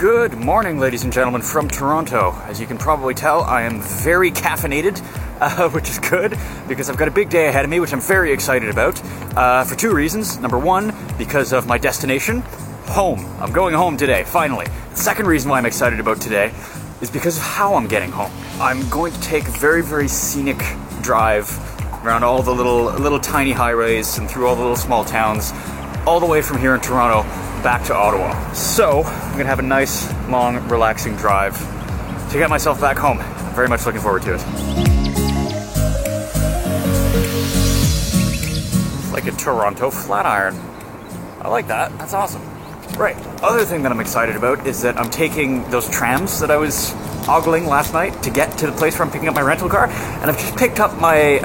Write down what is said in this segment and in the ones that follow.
Good morning, ladies and gentlemen, from Toronto. As you can probably tell, I am very caffeinated, which is good, because I've got a big day ahead of me, which I'm very excited about, for two reasons. Number one, because of my destination, home. I'm going home today, finally. The second reason why I'm excited about today is because of how I'm getting home. I'm going to take a very, very scenic drive around all the little tiny highways and through all the little small towns, all the way from here in Toronto back to Ottawa. So, I'm gonna have a nice, long, relaxing drive to get myself back home. I'm very much looking forward to it. It's like a Toronto Flatiron. I like that, that's awesome. Right, other thing that I'm excited about is that I'm taking those trams that I was ogling last night to get to the place where I'm picking up my rental car, and I've just picked up my,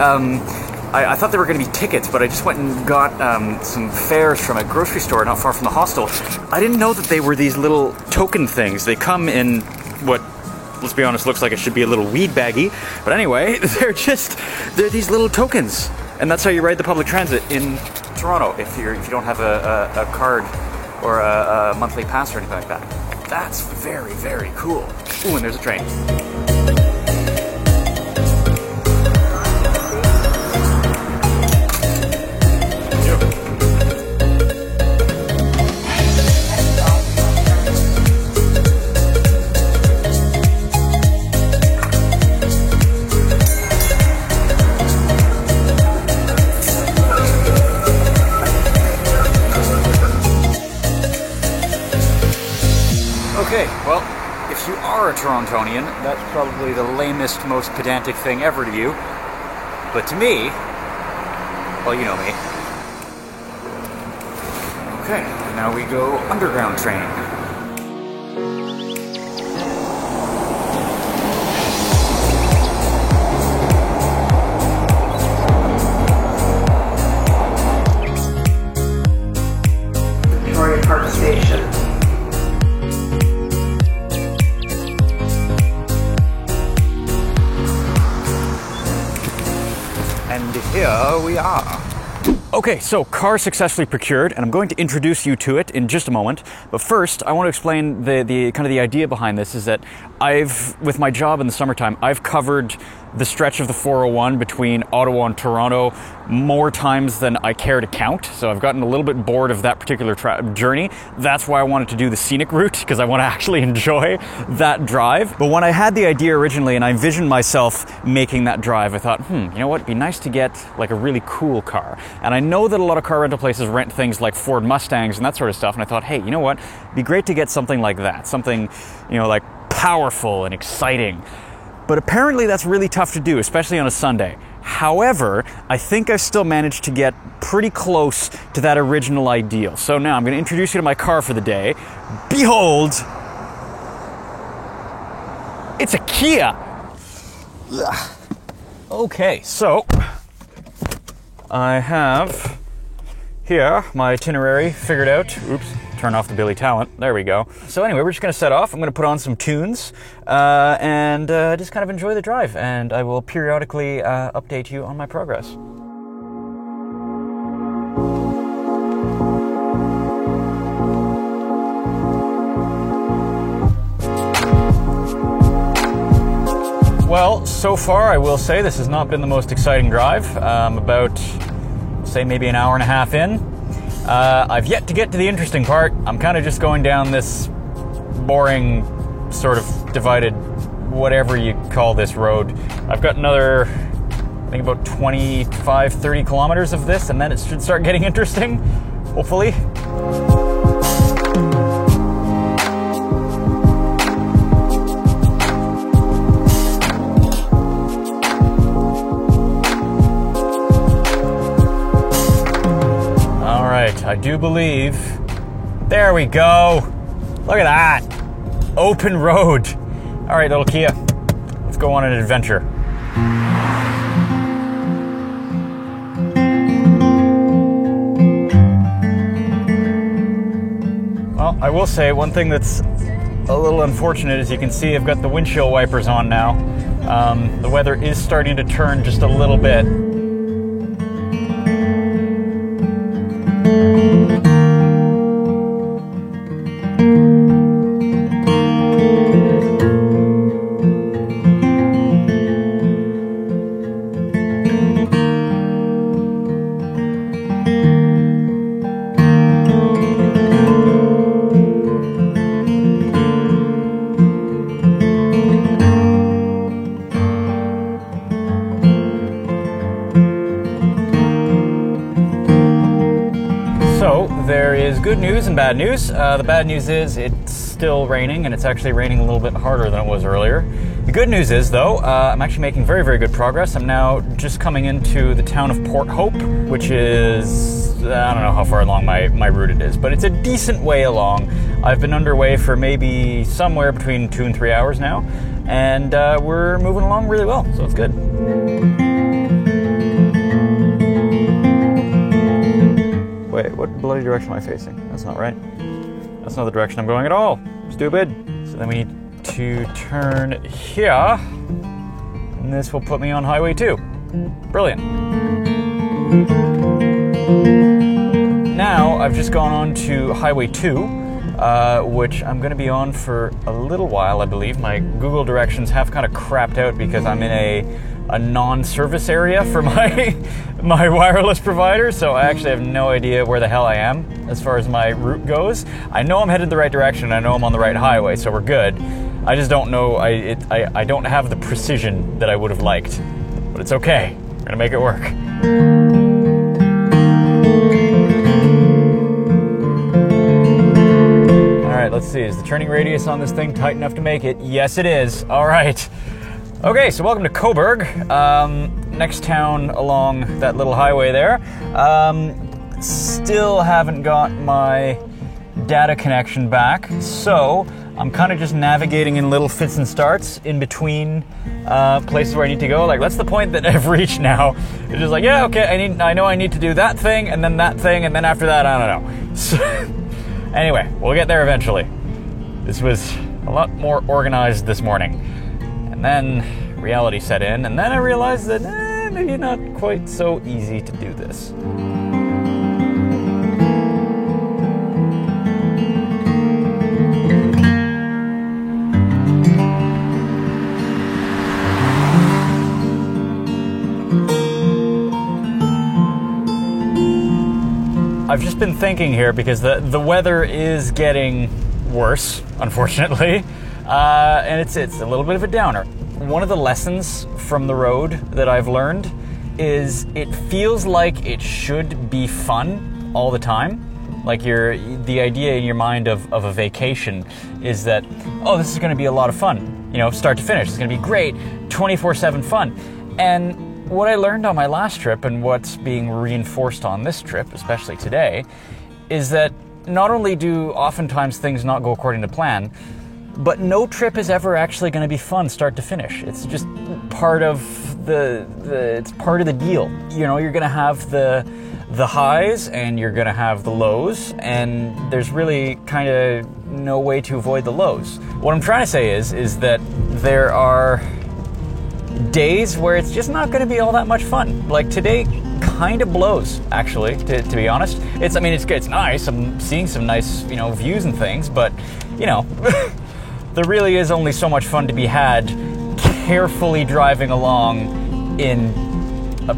I thought they were going to be tickets, but I just went and got some fares from a grocery store not far from the hostel. I didn't know that they were these little token things. They come in what, let's be honest, looks like it should be a little weed baggie. But anyway, they're these little tokens. And that's how you ride the public transit in Toronto if you don't have a card or a monthly pass or anything like that. That's very, very cool. Ooh, and there's a train. Okay, well, if you are a Torontonian, that's probably the lamest, most pedantic thing ever to you. But to me, well, you know me. Okay, now we go underground train. Victoria Park Station. And here we are. Okay, so car successfully procured, and I'm going to introduce you to it in just a moment. But first, I want to explain the kind of the idea behind this is that with my job in the summertime, I've covered the stretch of the 401 between Ottawa and Toronto more times than I care to count. So I've gotten a little bit bored of that particular journey. That's why I wanted to do the scenic route, because I want to actually enjoy that drive. But when I had the idea originally and I envisioned myself making that drive, I thought, you know what, it'd be nice to get like a really cool car. And I know that a lot of car rental places rent things like Ford Mustangs and that sort of stuff. And I thought, hey, you know what, it'd be great to get something like that. Something, you know, like powerful and exciting. But apparently that's really tough to do, especially on a Sunday. However, I think I've still managed to get pretty close to that original ideal. So now I'm going to introduce you to my car for the day. Behold! It's a Kia! Okay, so I have here my itinerary figured out. Oops, turn off the Billy Talent. There we go. So anyway, we're just going to set off. I'm going to put on some tunes and just kind of enjoy the drive. And I will periodically update you on my progress. Well, so far I will say this has not been the most exciting drive. About, say, maybe an hour and a half in. I've yet to get to the interesting part. I'm kind of just going down this boring, sort of divided, whatever you call this road. I've got another, I think about 25, 30 kilometers of this, and then it should start getting interesting, hopefully. I do believe. There we go. Look at that. Open road. All right, little Kia. Let's go on an adventure. Well, I will say one thing that's a little unfortunate is you can see I've got the windshield wipers on now. The weather is starting to turn just a little bit. news and bad news. The bad news is it's still raining, and it's actually raining a little bit harder than it was earlier. The good news is, though, I'm actually making very, very good progress. I'm now just coming into the town of Port Hope, which is, I don't know how far along my route it is, but it's a decent way along. I've been underway for maybe somewhere between 2 and 3 hours now, and we're moving along really well, so it's good. Wait, what bloody direction am I facing? That's not right. That's not the direction I'm going at all. Stupid. So then we need to turn here, and this will put me on Highway 2. Brilliant. Now I've just gone on to Highway 2, which I'm going to be on for a little while, I believe. My Google directions have kind of crapped out because I'm in a non-service area for my wireless provider, so I actually have no idea where the hell I am as far as my route goes. I know I'm headed the right direction, I know I'm on the right highway, so we're good. I just don't know, I don't have the precision that I would have liked, but it's okay. We're gonna make it work. Alright, let's see, is the turning radius on this thing tight enough to make it? Yes, it is. Alright. Okay, so welcome to Coburg, next town along that little highway there. Still haven't got my data connection back, so I'm kind of just navigating in little fits and starts in between places where I need to go. Like, that's the point that I've reached now. It's just like, yeah, okay, I know I need to do that thing, and then after that, I don't know. So, anyway, we'll get there eventually. This was a lot more organized this morning. And then reality set in, and then I realized that maybe not quite so easy to do this. I've just been thinking here because the weather is getting worse, unfortunately. And it's a little bit of a downer. One of the lessons from the road that I've learned is it feels like it should be fun all the time. Like the idea in your mind of a vacation is that, oh, this is going to be a lot of fun. You know, start to finish. It's going to be great, 24/7 fun. And what I learned on my last trip and what's being reinforced on this trip, especially today, is that not only do oftentimes things not go according to plan, but no trip is ever actually going to be fun start to finish. It's just part of it's part of the deal. You know, you're going to have the highs and you're going to have the lows, and there's really kind of no way to avoid the lows. What I'm trying to say is that there are days where it's just not going to be all that much fun. Like today kind of blows, actually, to be honest. It's nice. I'm seeing some nice, views and things, but, there really is only so much fun to be had carefully driving along in a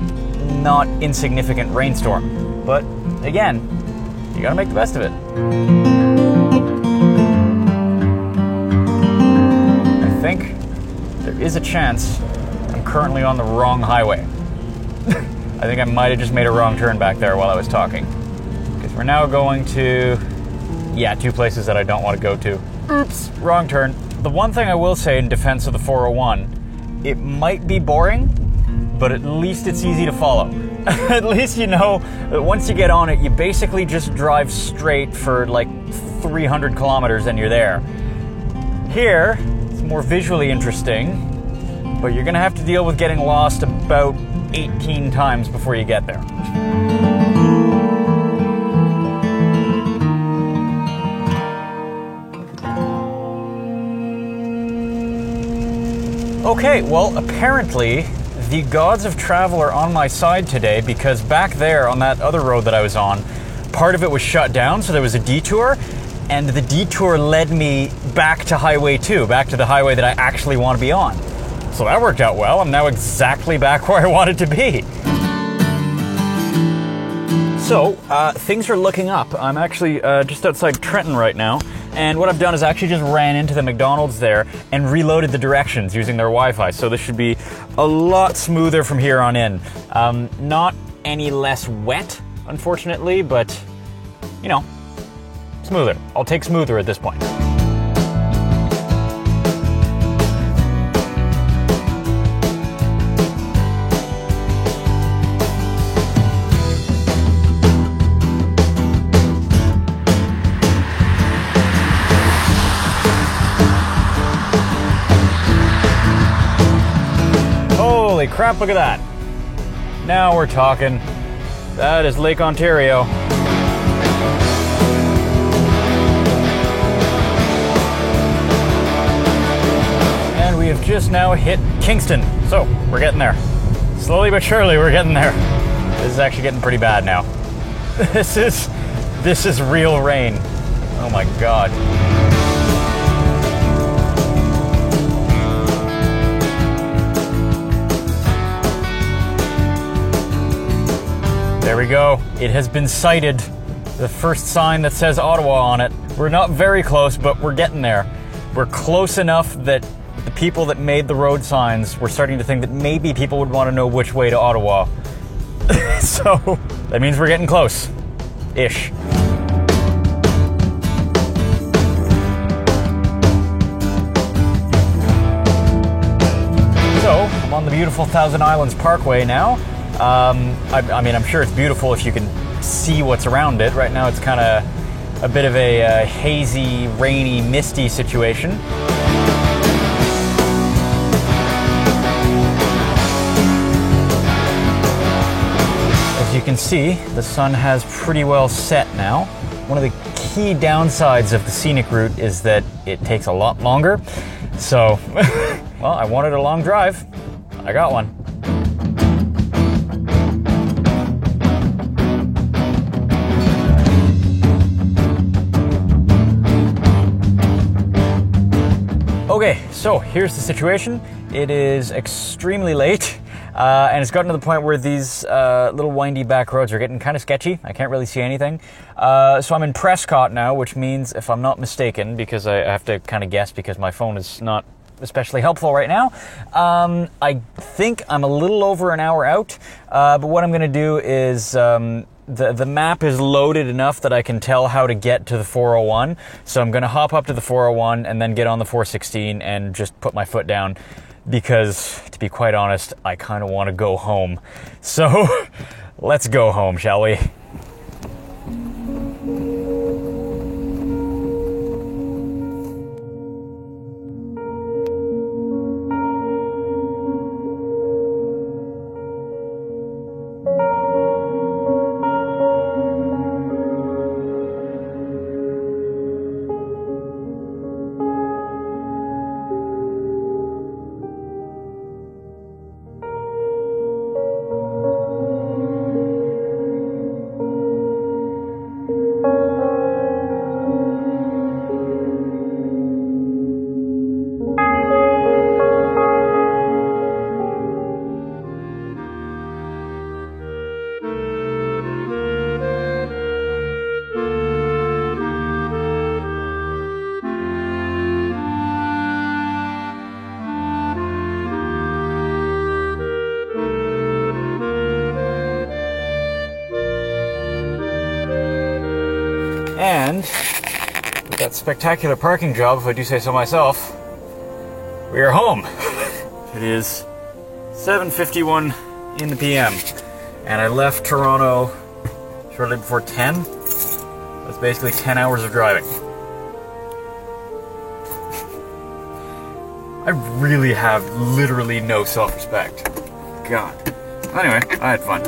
not insignificant rainstorm. But again, you gotta make the best of it. I think there is a chance I'm currently on the wrong highway. I think I might have just made a wrong turn back there while I was talking. Because we're now going to, two places that I don't want to go to. Oops, wrong turn. The one thing I will say in defense of the 401, it might be boring, but at least it's easy to follow. At least you know that once you get on it, you basically just drive straight for like 300 kilometers and you're there. Here, it's more visually interesting, but you're gonna have to deal with getting lost about 18 times before you get there. Okay, well, apparently the gods of travel are on my side today, because back there on that other road that I was on, part of it was shut down, so there was a detour, and the detour led me back to Highway 2, back to the highway that I actually want to be on. So that worked out well. I'm now exactly back where I wanted to be. So, things are looking up. I'm actually just outside Trenton right now, and what I've done is actually just ran into the McDonald's there and reloaded the directions using their Wi-Fi, so this should be a lot smoother from here on in. Not any less wet, unfortunately, but, Smoother. I'll take smoother at this point. Holy crap, look at that. Now we're talking. That is Lake Ontario. And we have just now hit Kingston. So, we're getting there. Slowly but surely, we're getting there. This is actually getting pretty bad now. This is real rain. Oh my god. There we go. It has been sighted. The first sign that says Ottawa on it. We're not very close, but we're getting there. We're close enough that the people that made the road signs were starting to think that maybe people would want to know which way to Ottawa. So, that means we're getting close. Ish. So, I'm on the beautiful Thousand Islands Parkway now. I mean, I'm sure it's beautiful if you can see what's around it. Right now it's kind of a bit of a hazy, rainy, misty situation. As you can see, the sun has pretty well set now. One of the key downsides of the scenic route is that it takes a lot longer. So, well, I wanted a long drive. I got one. Okay, so here's the situation. It is extremely late, and it's gotten to the point where these little windy back roads are getting kind of sketchy. I can't really see anything. So I'm in Prescott now, which means, if I'm not mistaken, because I have to kind of guess because my phone is not especially helpful right now, I think I'm a little over an hour out, but what I'm going to do is... The map is loaded enough that I can tell how to get to the 401. So I'm going to hop up to the 401 and then get on the 416 and just put my foot down because, to be quite honest, I kind of want to go home. So let's go home, shall we? And with that spectacular parking job, if I do say so myself, we are home. It is 7:51 in the PM, and I left Toronto shortly before 10. That's basically 10 hours of driving. I really have literally no self-respect. God. Anyway, I had fun.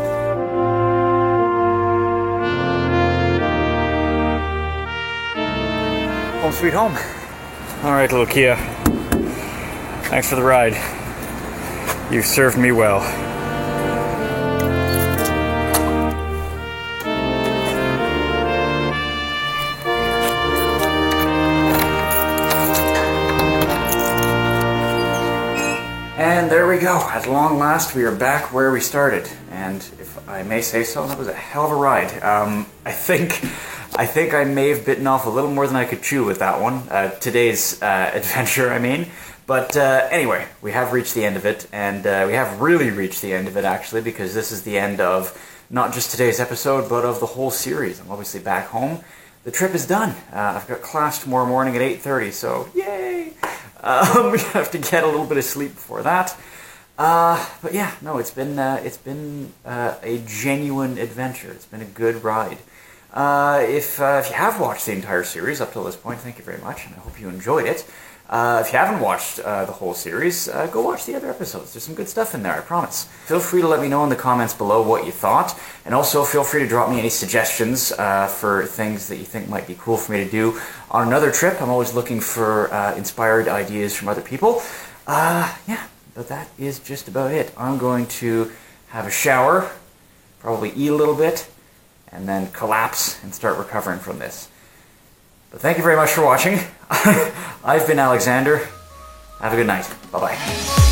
Home sweet home. All right, little Kia. Thanks for the ride. You've served me well. And there we go. At long last, we are back where we started. And if I may say so, that was a hell of a ride. I think I may have bitten off a little more than I could chew with that one. Today's adventure, I mean. But anyway, we have reached the end of it, and we have really reached the end of it, actually, because this is the end of not just today's episode, but of the whole series. I'm obviously back home. the trip is done. I've got class tomorrow morning at 8:30, so yay! We have to get a little bit of sleep before that. But yeah, no, it's been a genuine adventure. It's been a good ride. If you have watched the entire series up till this point, thank you very much, and I hope you enjoyed it. If you haven't watched the whole series, go watch the other episodes. There's some good stuff in there, I promise. Feel free to let me know in the comments below what you thought, and also feel free to drop me any suggestions for things that you think might be cool for me to do on another trip. I'm always looking for inspired ideas from other people. Yeah, but that is just about it. I'm going to have a shower, probably eat a little bit, and then collapse and start recovering from this. But thank you very much for watching. I've been Alexander. Have a good night. Bye-bye.